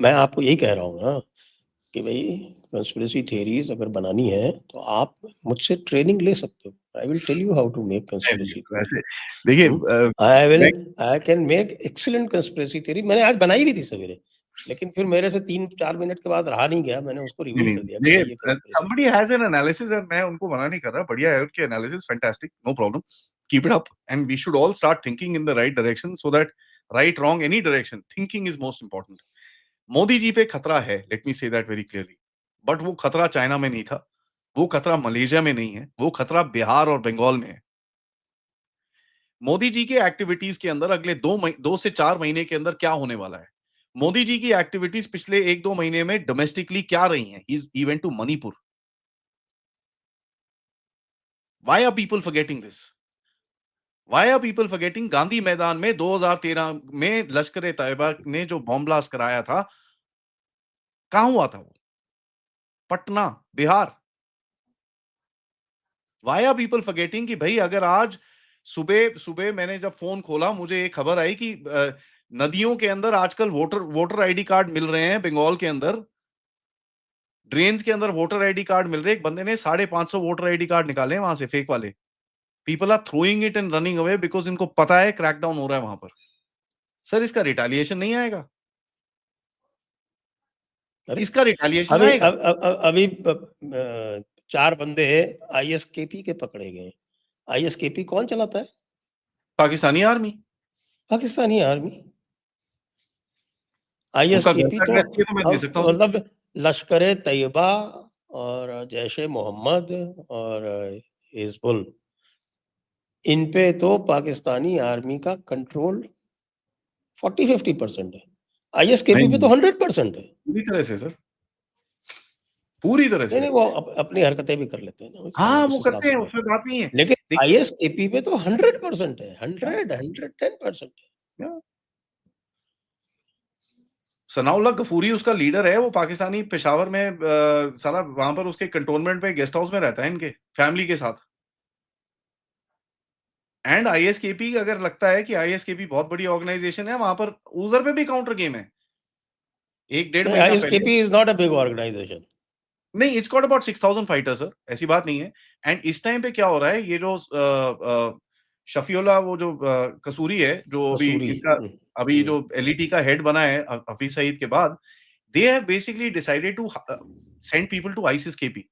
मैं आपको यही कह रहा हूँ ना कि भाई कंस्पिरेसी थ्योरीज अगर बनानी है तो आप मुझसे ट्रेनिंग ले सकते हो। I will tell you how to make conspiracy वैसे थ्योरी। देखिए I can make excellent conspiracy theory. मैंने आज बनाई भी थी सवेरे, लेकिन फिर मेरे से 3-4 मिनट के बाद रहा नहीं गया, मैंने उसको रिवील कर दिया कि भाई ये conspiracy. somebody has an analysis and मैं उनको मना नहीं कर रहा, बढ़िया है उनकी analysis, fantastic, no problem, keep it up and we should all start thinking in the right direction so that right wrong any direction thinking is most important. Modi ji पे खतरा है, let me say that very clearly, but वो खतरा China में नहीं था, वो खतरा मलेशिया में नहीं है, वो खतरा बिहार और बंगाल में है। मोदी जी के एक्टिविटीज के अंदर अगले 2 से 4 महीने के अंदर क्या होने वाला है? मोदी जी की एक्टिविटीज पिछले 1-2 महीने में डोमेस्टिकली क्या रही हैं? He went to Manipur. Why are people forgetting this? Why are people forgetting Gandhi Maidan में 2013 में लश्कर ए तैयबा ने जो बॉम्ब ब्लास्ट कराया था, कहां हुआ था वो? Patna, Bihar. Why are people forgetting कि भाई अगर आज सुबह सुबह मैंने जब फोन खोला मुझे एक खबर आई कि नदियों के अंदर आजकल वोटर आईडी कार्ड मिल रहे हैं बंगाल के अंदर, ड्रेन्स के अंदर वोटर आईडी कार्ड मिल रहे हैं। एक बंदे ने 550 वोटर आईडी कार्ड निकाले हैं वहां से, फेक वाले। People are throwing it and running away because इनको पता है क्रैकडाउन हो रहा है वहां पर। सर इसका रिटेलिएशन नहीं आएगा? अरे इसका रिटेलिएशन अभी आएगा? अभी 4 बंदे आईएसकेपी के पकड़े गए। आईएसकेपी कौन चलाता है? पाकिस्तानी आर्मी। पाकिस्तानी आर्मी। उनका घर आईएसकेपी का तो एड्रेस चाहिए तो मैं दे सकता हूँ सर। मतलब लश्कर ए तैयबा और जैश ए मोहम्मद और हिजबुल, इन पे तो पाकिस्तानी आर्मी का कंट्रोल 40-50% है। आईएसकेपी पे तो नहीं, 100% है। पूरी तरह से सर, पूरी तरह नहीं से। नहीं, वो अपनी हरकतें भी कर लेते हैं ना, हाँ, उस वो हिसाब करते हैं, से बात उसमें बात नहीं है। है। लेकिन देखिए, आईएसकेपी पे तो 100% है, 110% है। सनाउल्लाह गफूरी उसका लीडर है, वो पाकिस्तानी पेशावर में साला वहां पर उसके कंटोनमेंट पे गेस्ट हाउस में रहता है इनके फैमिली के साथ। एंड आईएसकेपी अगर लगता है कि आईएसकेपी बहुत बड़ी ऑर्गेनाइजेशन है, वहां पर उधर पे भी काउंटर गेम है। 1 डेढ़ नहीं, महीना पहले ISKP is not a big organisation. नहीं, it's got about 6000 fighters sir, ऐसी बात नहीं है। एंड इस टाइम पे क्या हो रहा है, ये जो शफीउल्लाह वो जो कसूरी है, जो अभी मसूरी। इनका अभी जो एलईटी का हेड बना है हफीज सईद के बाद, they have basically decided to send people to ISIS KP.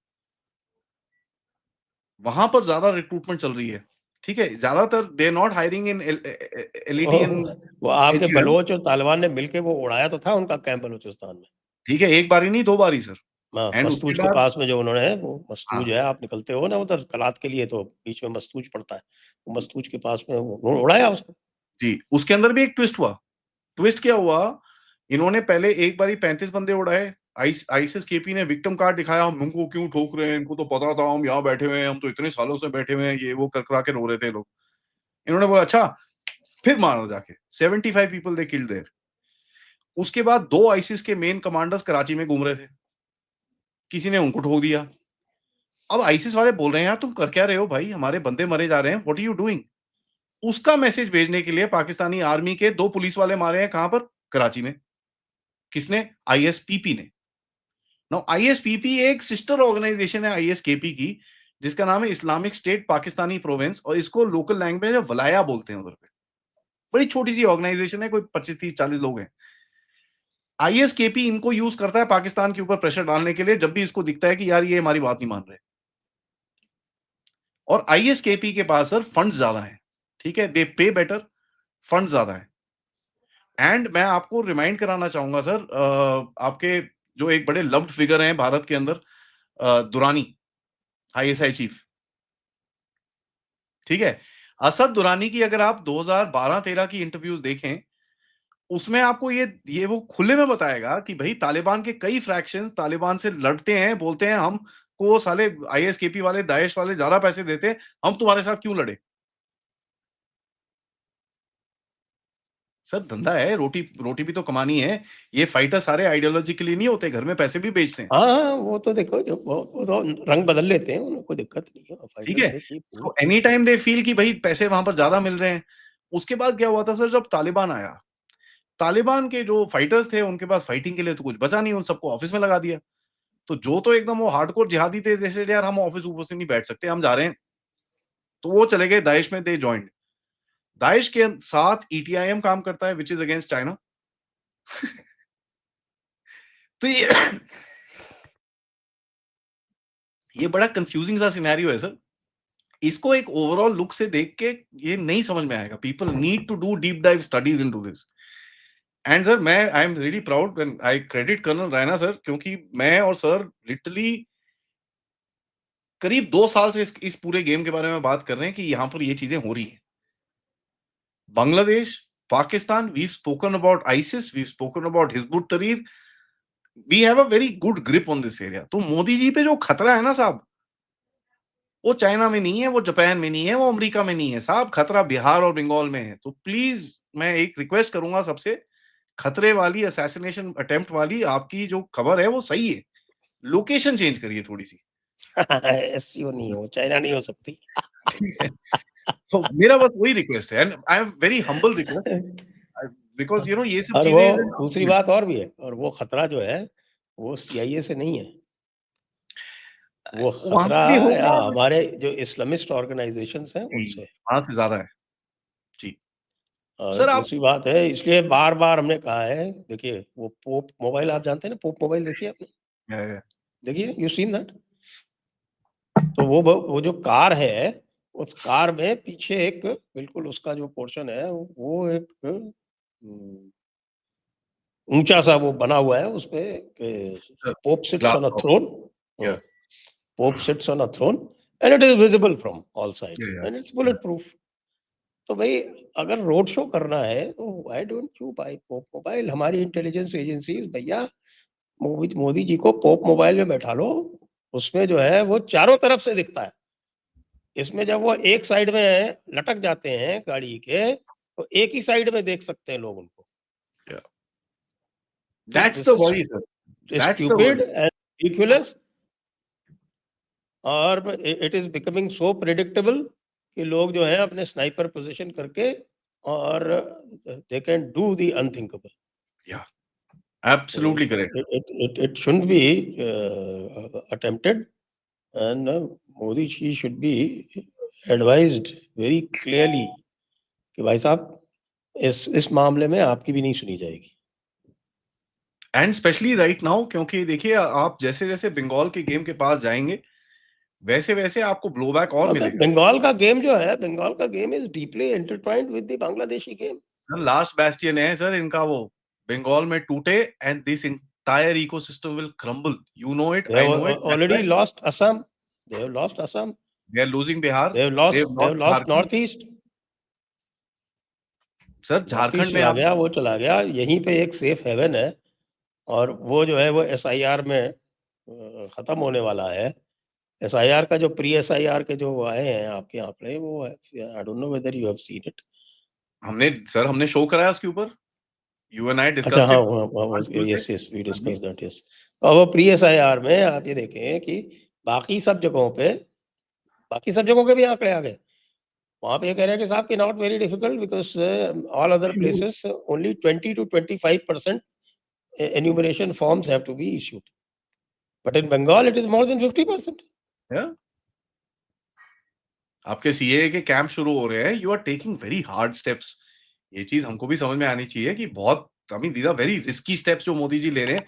वहां पर ज्यादा रिक्रूटमेंट चल रही है, ठीक है? ज्यादातर they are not hiring in LET and वो आपके एचयूएम। बलोच और तालिबान ने मिलके वो उड़ाया तो था उनका कैंप बलूचिस्तान में। ठीक है, एक बारी नहीं 2 बारी सर। हाँ, एंड उसके मस्तूज के बाद पास में जो उन्होंने है, वो मस्तूज हाँ, है, आप निकलते हो ना उधर कलात के लिए तो बीच में मस्तूज पड़ता है। वो मस्तूज के पास में उन्होंने उड़ाया उसको। जी, उसके अंदर भी एक ट्विस्ट हुआ। ट्विस्ट क्या हुआ, इन्होंने पहले एक बारी 35 बंदे उड़ाए, आईसिस केपी ने विक्टिम कार्ड दिखाया, हम हमको क्यों ठोक रहे हैं, इनको तो पता था हम यहाँ बैठे हुए हैं, हम तो इतने सालों से बैठे हुए हैं, ये वो कर करा के रो रहे थे लोग। इन्होंने बोला अच्छा, फिर मारा जाके 75 पीपल दे किल्ड देयर। उसके बाद 2 आईसिस के मेन कमांडर्स कराची में घूम रहे थे, किसी ने उनको ठोक दिया। अब आईसिस वाले बोल रहे हैं यार तुम कर क्या रहे हो भाई, हमारे बंदे मरे जा रहे हैं, व्हाट आर यू डूइंग? उसका मैसेज भेजने के लिए पाकिस्तानी आर्मी के 2 पुलिस वाले मारे हैं, कहां पर? कराची में। किसने? आईएसपीपी ने। नाउ आईएसपीपी एक सिस्टर ऑर्गेनाइजेशन है आईएसकेपी की, जिसका नाम है इस्लामिक स्टेट पाकिस्तानी प्रोविंस, और इसको लोकल लैंग्वेज में वलाया बोलते हैं उधर पे। बड़ी छोटी सी ऑर्गेनाइजेशन है, कोई 25 30 40 लोग हैं। आईएसकेपी इनको यूज करता है पाकिस्तान के ऊपर प्रेशर डालने के लिए, जब भी इसको दिखता है कि यार ये हमारी बात नहीं मान रहे। और आईएसकेपी के पास सर फंड्स ज्यादा हैं, ठीक है? दे पे बेटर, फंड ज्यादा है। एंड मैं आपको रिमाइंड कराना चाहूंगा सर, आपके जो एक बड़े लव्ड फिगर हैं भारत के अंदर, दुरानी, आईएसआई चीफ, ठीक है? असद दुरानी की अगर आप 2012-13 की इंटरव्यूज देखें, उसमें आपको ये वो खुले में बताएगा कि भाई तालिबान के कई फ्रैक्शन तालिबान से लड़ते हैं, बोलते हैं हम को साले आईएसकेपी वाले, दाइश वाले ज्यादा पैसे देते, हम तुम्हारे साथ क्यों लड़े? सर धंधा है, रोटी रोटी भी तो कमानी है। ये फाइटर सारे आइडियोलॉजी के लिए नहीं होते, घर में पैसे भी बेचते हैं। हाँ, हाँ, वो तो देखो जो वो तो रंग बदल लेते हैं, उन्हें कोई दिक्कत नहीं है, ठीक फाइटर है? थे कि पूरे। तो एनी टाइम दे फील कि भाई पैसे वहां पर ज्यादा मिल रहे हैं। उसके बाद क्या हुआ था सर, जब तालिबान आया, तालिबान के जो फाइटर्स थे, उनके पास फाइटिंग के लिए तो कुछ बचा नहीं, उन सबको ऑफिस में लगा दिया। तो जो तो एकदम वो हार्डकोर जिहादी थे, जैसे यार हम ऑफिस-वॉफिस में नहीं बैठ सकते, हम जा रहे हैं। तो वो चले गए दाइश में, दे जॉइन्ड। दाइश के साथ ईटीआईएम काम करता है, व्हिच इज़ अगेंस्ट चाइना। तो ये बड़ा कन्फ्यूजिंग सा सिनेरियो है सर। इसको एक ओवरऑल लुक से देख के ये नहीं समझ में आएगा। People need to do deep dive studies into this. And sir, मैं I am really proud when I credit colonel Raina sir, क्योंकि मैं और सर लिटरली करीब 2 साल से इस पूरे गेम के बारे में बात कर रहे हैं कि यहाँ पर ये चीजें हो रही हैं। Bangladesh, Pakistan, we spoken about ISIS, we spoken about Hizbul Tahrir, we have a very good grip on this area. तो मोदी जी पे जो खतरा है ना साहब, वो चाइना में नहीं है, वो जापान में नहीं है, वो अमेरिका में नहीं है साहब, खतरा बिहार और बंगाल में है। तो प्लीज मैं एक रिक्वेस्ट करूंगा सबसे, खतरे वाली असैसिनेशन अटेम्प्ट वाली आपकी जो खबर है वो सही है, लोकेशन चेंज करिए थोड़ी सी। एससीओ नहीं हो, चाइना नहीं हो सकती। ठीक है, तो मेरा बस वही रिक्वेस्ट है, and I am very humble request, because you know ये सब और वो चीजें दूसरी बात और भी है, और वो खतरा जो है वो सीआईए से नहीं है, वो वहां खतरा से भी या होगा, हमारे जो इस्लामिस्ट ऑर्गेनाइजेशंस हैं उनसे है। वहां से ज्यादा है जी। और सर आप दूसरी बात है, इसलिए बार-बार हमने कहा है, देखिए वो पोप मोबाइल आप जानते हैं ना, पोप मोबाइल देखी है आपने? देखिए, यू सीन दैट? तो वो जो कार है, उस कार में पीछे एक बिल्कुल उसका जो पोर्शन है, वो एक ऊँचा-सा वो बना हुआ है, उसपे pope sits on a throne. या pope sits on a throne and it is visible from all sides and it's bullet proof. तो भई अगर रोड शो करना है, तो why don't you buy pope mobile? हमारी इंटेलिजेंस एजेंसीज़ भैया मोदी मोदी जी को पोप मोबाइल में बैठा लो, उसमें जो है वो चारों तरफ से दिखता है। इसमें जब वो एक साइड में लटक जाते हैं गाड़ी के, तो एक ही साइड में देख सकते हैं लोग उनको। तो that's the this worry sir, is that's the stupid worry. And ridiculous, और it is becoming so predictable कि लोग जो हैं अपने स्नाइपर पोज़ीशन करके, और they can do the unthinkable. या So absolutely correct. it shouldn't be attempted, and Modi ji should be advised very clearly कि भाई साहब इस मामले में आपकी भी नहीं सुनी जाएगी। एंड स्पेशली राइट नाउ, क्योंकि देखिए आप जैसे-जैसे बंगाल के गेम के पास जाएँगे, वैसे-वैसे आपको ब्लो बैक और अबे मिलेगा। बंगाल का गेम जो है, बंगाल का game is deeply intertwined with the Bangladeshi game. Sir last bastion है सर इनका वो, बंगाल में टूटे and this entire ecosystem will crumble. You know it, They I have know it, that's already why lost Assam. They have lost Assam. They are losing Bihar, They have lost lost Jharkhand. Northeast. Sir north east Jharkhand में चला आप गया, वो चला गया। यहीं पे एक सेफ हेवन है, और वो जो है वो एसआईआर में खत्म होने वाला है। एसआईआर का जो प्री एसआईआर के जो आए हैं आपके आंकड़े, वो I don't know whether you have seen it. हमने शो कराया उसके ऊपर। यू एंड आई अच्छा, डिस्कस्ड हाँ, इट वो on Tuesday. Yes yes we हाँ जी। Discuss that, yes. तो अब वो प्री एसआईआर में आप ये देखें कि बाकी सब जगहों पे, बाकी सब जगहों के भी आंकड़े आ गए। वहाँ पे ये कह रहे हैं कि साहब कि not very difficult because all other places only 20 to 25% enumeration forms have to be issued. But in Bengal it is more than 50%. या आपके सीए के कैंप शुरू हो रहे हैं, you are taking very hard steps. ये चीज़ हमको भी समझ में आनी चाहिए कि बहुत, I mean these are very risky steps जो मोदी जी ले रहे हैं।